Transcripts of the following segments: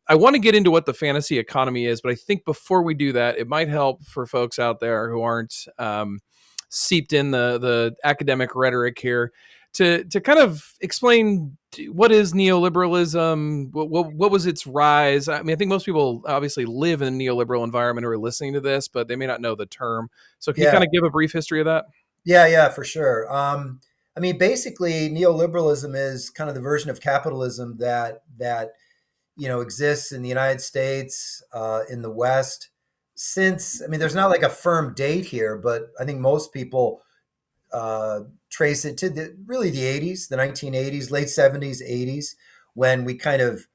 I want to get into what the fantasy economy is, but I think before we do that, it might help for folks out there who aren't seeped in the academic rhetoric here to kind of explain what is neoliberalism, what was its rise. I mean, I think most people obviously live in a neoliberal environment or are listening to this, but they may not know the term. So can you Yeah, kind of give a brief history of that? yeah, for sure. I mean, basically, neoliberalism is kind of the version of capitalism that exists in the United States, in the West. Since I mean, there's not like a firm date here, but I think most people trace it to really the 80s, the 1980s, late 70s, 80s, when we kind of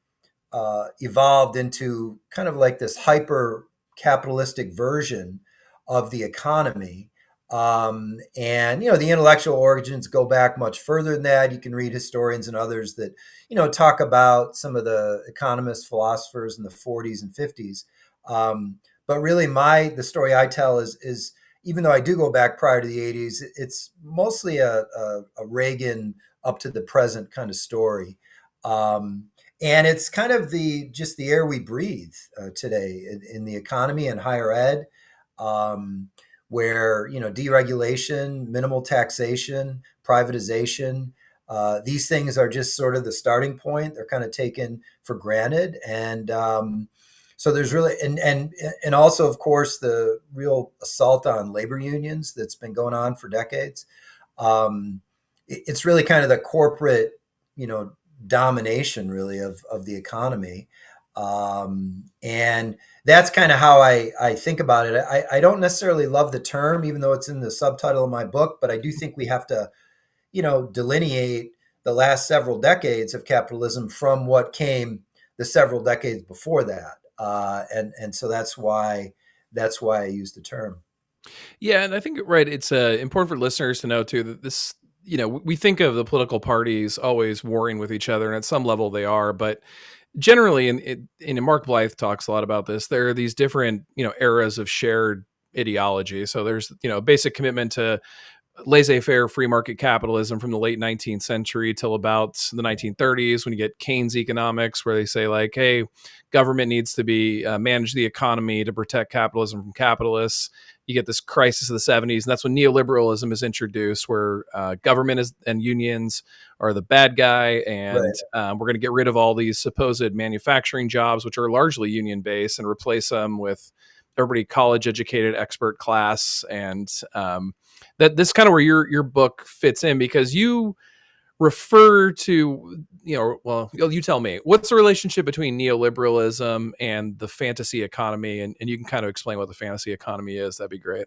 evolved into kind of like this hyper capitalistic version of the economy. And the intellectual origins go back much further than that. You can read historians and others that talk about some of the economists, philosophers in the 40s and 50s. But really, the story I tell is even though I do go back prior to the 80s, it's mostly a Reagan up to the present kind of story. Um, and it's kind of just the air we breathe today in the economy and higher ed, um, where deregulation, minimal taxation, privatization, these things are just sort of the starting point. They're kind of taken for granted, and so there's really and also of course the real assault on labor unions that's been going on for decades. It's really kind of the corporate, you know, domination really of the economy. And that's kind of how I think about it. I don't necessarily love the term, even though it's in the subtitle of my book, but I do think we have to, delineate the last several decades of capitalism from what came the several decades before that. And so that's why I use the term. Yeah, and I think right, it's important for listeners to know too that this, we think of the political parties always warring with each other, and at some level they are, but generally, and Mark Blythe talks a lot about this. There are these different, eras of shared ideology. So there's, a basic commitment to laissez-faire free market capitalism from the late 19th century till about the 1930s, when you get Keynes economics, where they say like, hey, government needs to be manage the economy to protect capitalism from capitalists. You get this crisis of the 70s, and that's when neoliberalism is introduced, where government and unions are the bad guy, and Right. we're going to get rid of all these supposed manufacturing jobs, which are largely union based, and replace them with everybody college educated expert class. And that this kind of where your book fits in, because you refer to, well, you tell me, what's the relationship between neoliberalism and the fantasy economy, and you can kind of explain what the fantasy economy is. That'd be great.